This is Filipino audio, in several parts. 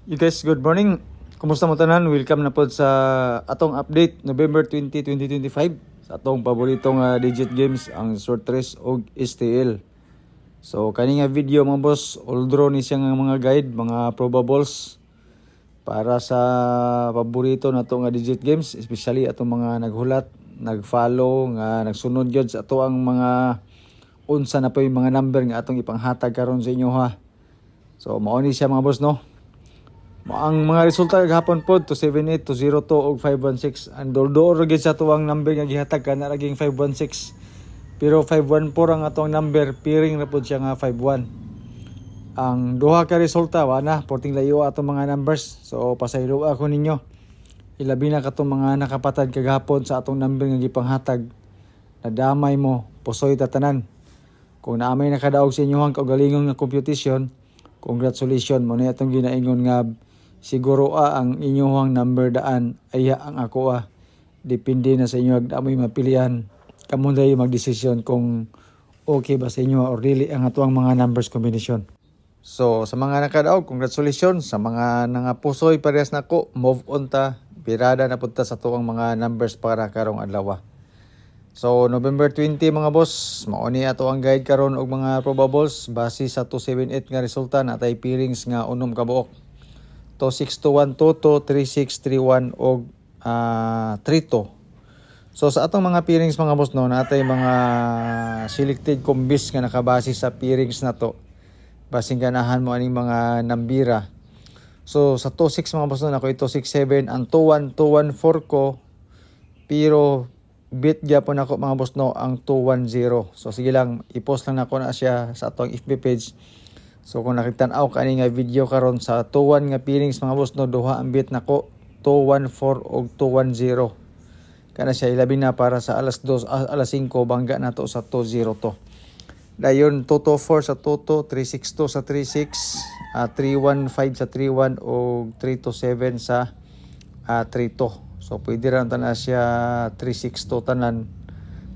You guys, good morning. Kumusta mo tanan? Welcome na po sa atong update November 20, 2025 sa atong paboritong digit games ang short race og STL. So kani nga video mga boss, all draw ni siya nga mga guide, mga probables para sa paborito nato nga digit games, especially atong mga naghulat, nagfollow nga nagsunod gyud sa ato ang mga unsa na po yung mga number nga atong ipanghatag karon sa inyo ha. So mao ni siya mga boss no. Ang mga resulta gahapon po 278, 202 ug 516. Ang door gid sa tuwang number nga gihatag kana raging 516. Pero 514 ang atong number, piring na po siya nga 51. Ang duha ka resulta wala porting layo atong mga numbers. So pasaylo ako ninyo. Ilabi na katong mga nakapatad kagahapon sa atong number nga gipanghatag. Nadamay mo, pusoy tatanan. Kung naamay nakadaog sa inyohang kaugalingong nga computation, congratulations mo na itong ginaingon nga siguro ang inyong number daan ay ang ako depende na sa inyo amoy mapilian kamo dayo magdesisyon kung okay ba sa inyo or dili ang atuang mga numbers combination. So sa mga nakadaog, congratulations. Sa mga nangapusoy parehas nako, move on ta, birada na punta sa tuang mga numbers para karong adlaw. So November 20 mga boss, mao ni ato ang guide karon og mga probables base sa 278 nga resulta natay pairings nga unom ka buok. 262122, 3631 og 32. So sa atong mga pairings mga boss no, natay mga selected combis nga nakabase sa pairings na to. Basing ganahan mo aning mga nambira. So sa 26 mga boss no, ako ito 67 ang 21214 ko, pero bit gyapon ako mga boss no ang 210. So sige lang, i-post lang nako na siya sa atong FB page. So kung nakita-aw kani nga video karon sa 21 nga pairings mga boss no, duha ang bit nako 214 og 210. Kana siya ilabi na para sa alas 2 alas 5 bangga nato sa 20 to. Dayon 224 sa 22, 362 sa 36, 315 sa 31 og 327 sa 32. So pwede ra na siya 362 tanan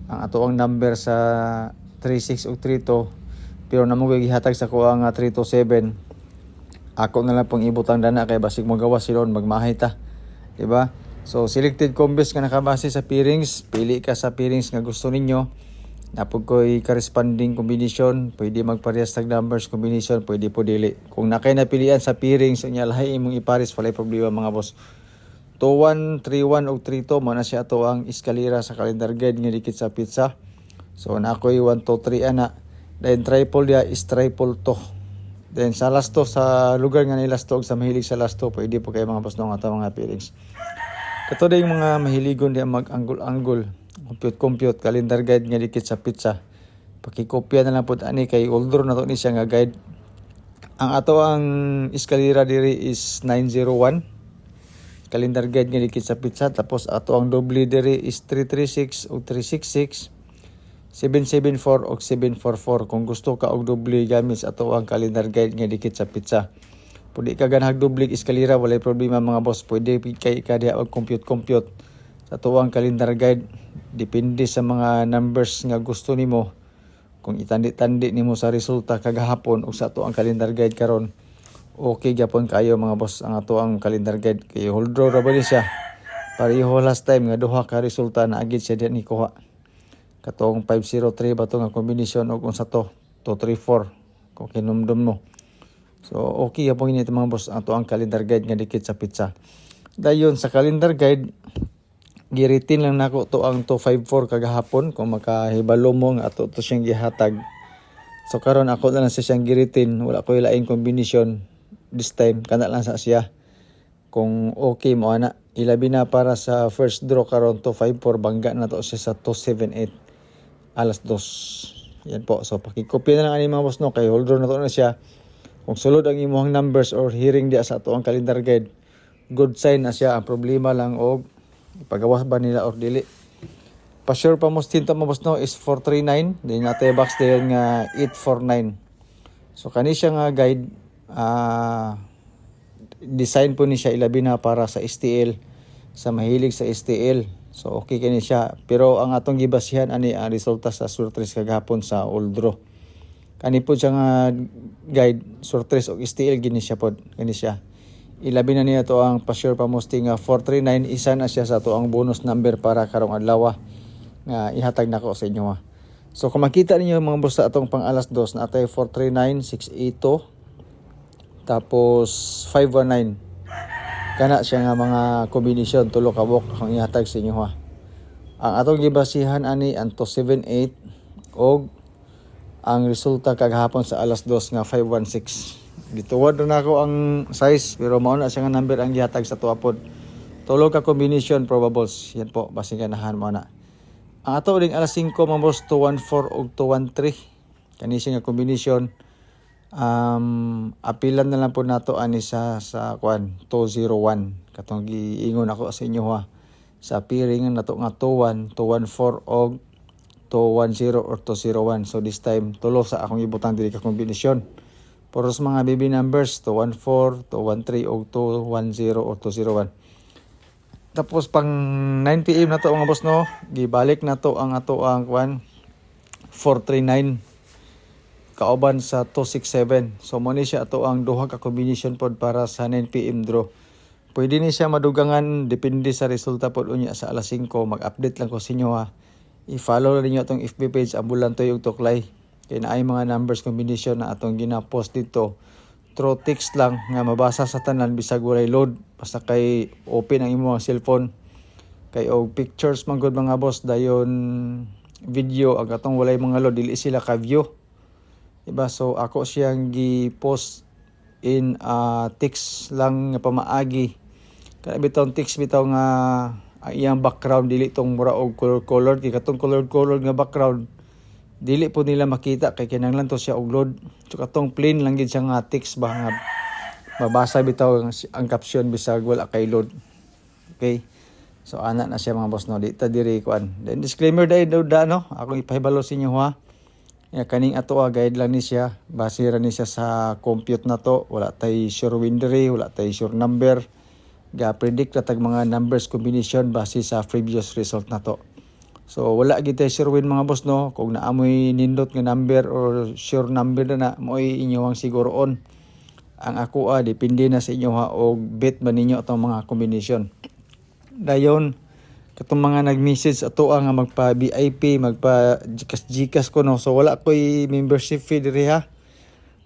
ang ato ang number sa 36 ug 32. Pero namo gihatag sa ko ang 327. Ako na lang pong ibutang dana kay basig mo gawas silon magmahay ta. Di ba? So selected combis nga nakabase sa pairings, pili ka sa pairings nga gusto ninyo. Napod ko'y corresponding combination, pwede magparehas tag numbers combination, pwede po dili. Kung nakay napilian sa pairings, nya lahi imong ipares walay problema mga boss. 21, 31 ug 32 mo na siya to ang eskalera sa calendar guide nga dikit sa pizza. So na ako'y 1 2 3 ana. Then triple dia is triple to. Then sa last to, sa lugar nga nilas to, sa mahilig sa last to, pwede po kayo mga boss nung ato mga pairings. Kato din yung mga mahiligon diya mag-angle-angle, compute, calendar guide nga dikit sa pizza. Pakikopya na lang po ani kay older na to ni siya nga guide. Ang ato ang eskalera diri is 901. Calendar guide nga dikit sa pizza. Tapos ato ang doble diri is 336 o 366. 774 o 744 kung gusto ka og doble gamit sa ato ang calendar guide nga dikit sa pizza. Pwede ka ganhag doble eskalera, walay problema mga boss. Pwede kay ka diha og compute sa ato ang calendar guide. Depende sa mga numbers nga gusto nimo. Kung itandi-tandi nimo sa resulta kagahapon o sa ato ang calendar guide karon, okay gyapon kayo mga boss ang ato ang calendar guide. Kay hold draw ra ba siya? Pareho last time nga duha ka resulta na agid siya diha ni kuha. Katong 503 ba ito nga combination o kung sa to 234 kung kinumdum mo. So okay yapon ini mga boss ato ang calendar guide nga dikit sa pizza. Dayon sa calendar guide giritin lang nako to ang 254 kagahapon kung makahibalo mo nga ato to siyang gihatag. So karon ako na lang sa siyang giritin, wala ko ilaing combination this time, kana lang sa siya. Kung okay mo ana, ilabi na para sa first draw karon 254 bangga na to siya sa 278. Alas 2. Yan po. So pakikopya na lang ani mga boss no kay holder na to na siya. Kung sulod ang imong numbers or hearing dia sa ato ang calendar guide, good sign na siya. Ang problema lang og ipagawas ba nila or dili. Pa-sure pa mo stinta mga boss no is 439. Then natay box there nga 849. So kani siya nga guide design po ni siya ilabi na para sa STL, sa mahilig sa STL. So okay kani siya, pero ang atong gibasihan ani ang resulta sa surprise kagahapon sa old draw. Kani po siya nga guide surprise og STL gini siya pod kani siya. ilabi na niya to ang pa-sure pamusti nga 439 isa na siya sa to ang bonus number para karong adlaw nga ihatag nako sa inyo ha. So kung makita ninyo mga boss sa atong pang alas 2 na atay 439 682 tapos 519 kana siya nga mga kombinasyon tulo ka buok ang ihatag sa inyo ha. Ang atong gibasihan ani ang 278 og ang resulta kagahapon sa alas 2 nga 516. Gituwad na ako ang size pero mao na siya nga number ang gihatag sa tuapod. Tulo ka combination probables. Yan po basing ganahan mo na. Ang ato ding alas 5 mga boss 214 ug 213. Kani siya nga combination. Apilan na lang po nato ani sa kuan 201 katong giingon ako sa inyo ha. Sa pairing nato nga 21 214 og 210 or 201. So this time tulo sa akong ibutang diri ka kombinasyon. Puros mga BB numbers 214, 213 og 210 or 201. Tapos pang 9 PM na to mga boss no, gibalik na to ang ato ang kuan 439 kauban sa 267. So mo ni siya ato ang duha ka combination pod para sa 9 PM draw. Pwede ni siya madugangan depende sa resulta pod unya sa alas 5. Mag-update lang ko sa inyo ha. I-follow na niyo atong FB page Ambulantoy ug Tuklay. Kay naay mga numbers combination na atong gina-post dito. Through text lang nga mabasa sa tanan bisag walay load. Basta kay open ang imong cellphone. Kay og pictures man gud mga boss dayon video ang atong walay mga load dili sila ka view. Diba? So ako siyang gi-post in text lang nga pamaagi. Kaya bitong text bitaw nga ang iyang background dili tong mura og color kay katong color nga background dili po nila makita kay kinahanglan to siya og load. So katong plain lang gid siya nga text ba nga mabasa bitaw ang caption bisag wala kay load. Okay? So ana na siya mga boss no. Di ta diri kuan. Then disclaimer dai no. Ako ipahibalo sa inyo ha. Ya kaning ato guide lang ni siya. Base ra ni siya sa compute na to. Wala tay sure windery, wala tay sure number. Ga-predict na tag mga numbers combination base sa previous result na to. So wala gid tay sure win mga boss no. Kung naamoy nindot nga number or sure number na mo'y inyo ang siguroon. Ang ako depende na sa inyo ha og bet ba ninyo atong mga combination. Dayon katong mga nag-message ato nga magpa VIP, magpa Gcash ko no. So wala koy membership fee diri ha.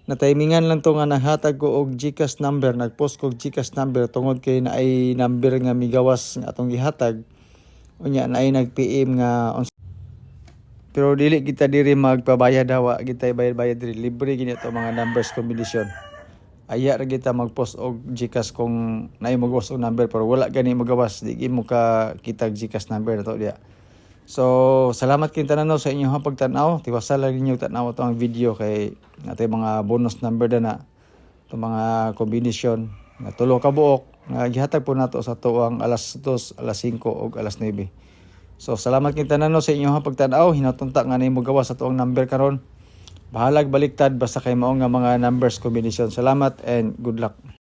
Na timingan lang to nga naghatag ko og Gcash number, nagpost ko og Gcash number tungod kay naay number nga migawas nga atong gihatag. Unya naay nag-PM nga pero dili kita diri magpabayad hawa, kita bayad diri libre gini ato mga numbers combination. Aya ra kita mag-post og Gcash kung naay magawas og number pero wala gani magawas di mo ka kitag Gcash number nato diya. So salamat kay tanan sa inyo ha pagtan-aw. Tiwasal lang ninyo tan-aw atong video kay natay mga bonus number na itong mga combination nga tulo ka buok nga gihatag po nato sa tuang alas 2, alas 5 ug alas 9. So salamat kay tanan sa inyo ha pagtan-aw. Hinatunta nga nimo gawas sa tuang number karon. Bahalag baliktad basta kay mao nga mga numbers combination. Salamat and good luck.